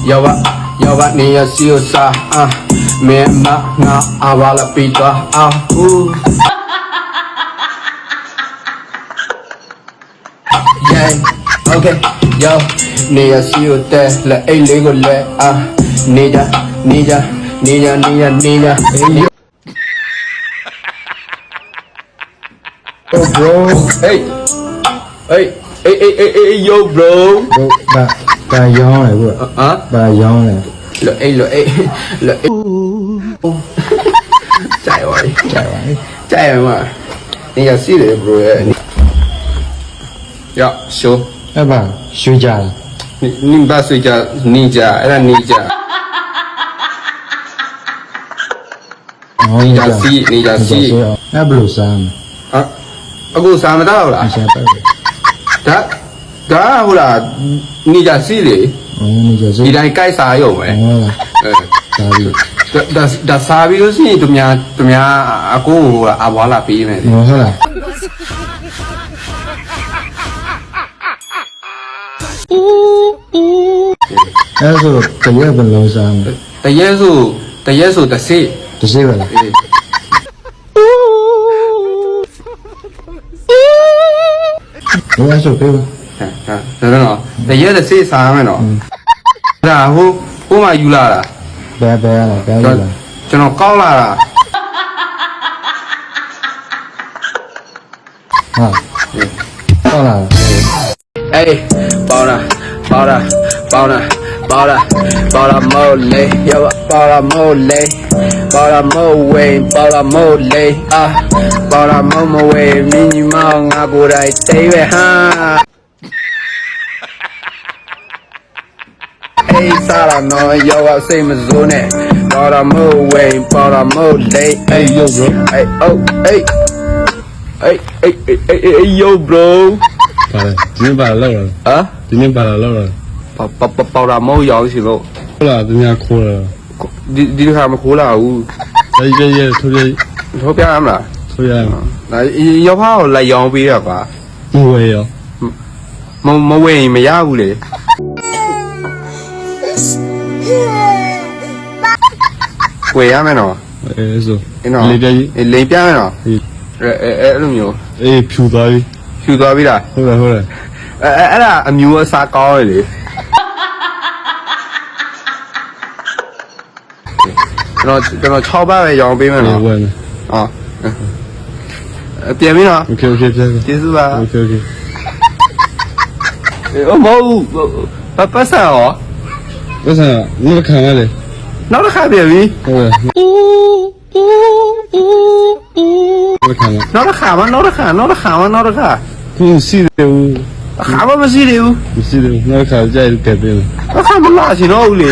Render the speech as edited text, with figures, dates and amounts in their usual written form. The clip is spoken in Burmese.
要把你要羞杀没嘛那阿瓦拉比多呼。Yeah, okay, yo, 你要羞得来哎那个来你家，Yo bro, hey, yo bro. ဘာရောင်းလဲကွဘာရောင်းလဲ lo chạy rồi mà你要死了 bro 要修 အဲ့ဘာရွှေကြလား 你把睡觉你家အဲ့你家你家死 အဲ့ဘလို့စားမ အခုစားမတော့လား အရှာပဲ ဒါဟုတ်လား你家死လေ နေကြစိ ဒီတိုင်းကြိုက်စားရုံပဲ ဟုတ်လားစားပြီး ဒါစားပြီးလို့ရှိရင်သူများအကိုဟိုလားအဘွားလာပေးမယ် ဟုတ်လားအဲ့ဆိုတရက်ဘယ်လိုစားမလဲ တရက်ဆိုတစ်စိ တစ်စိပဲလားအဲ့ဆိုပြေးပါ ဒါတော့တရက်တစ်စိစားမယ်နော်ဒါဟိုမှယူလာတာ ဘယ်ရလဲဘယ်လိုလဲ ကျွန်တော်ကောက်လာတာ ဟာဟုတ်လား အေးပေါတာမိုးလေယောပေါတာမိုးလေဝေးပေါတာမိုးလေပေါတာမိုးမဝေးမြင်းကြီးမောင်ငါကိုယ်တိုင်တိတ်ပဲဟာအေးစားလာနော်ယောစိတ်မစိုးနဲ့ပေါတာမိုးဝေးပေါတာမိုးလေအေး yo bro အေး yo bro ပါလေဒီနေ့ပါလောက်လား 啊， ဒီနေ့ပါလောက်လား 包了猫咬起喽， ဟုတ်လားသူများခိုးလား 你看没哭了呜， ရဲထိုးရဲ 头变暗了， ထိုးရမှာ 那要怕我来养肥了吧？ မဝဲရော 没喂没养过嘞，喂呀没喏， အဲဆို 喏， လေပြကြီး 雷变没喏， အေး 那没有， အေးဖြူသွားပြီ 修多少啦？ဟုတ်လား 那没有啥高的嘞。ကျွန်တော်6ပတ်ပဲရောင်းပေးမယ် အေး နော် ဝဲမယ် ပြန်ပြီနော် okay ပြန် ကျေးဇူးပါ okay မဟုတ်ဘူးပတ်စံရော ဘယ်ဆန်မခံရလေ နောက်တစ်ခါပြန်ပြီ ဟုတ်လားမခံရ နောက်တစ်ခါခုစီတယ် အခါမရှိသေးဘူး မရှိတယ်နောက်ခါကြိုက်ကပ်ပြီ အခါမလာချင်တော့ဘူးလေ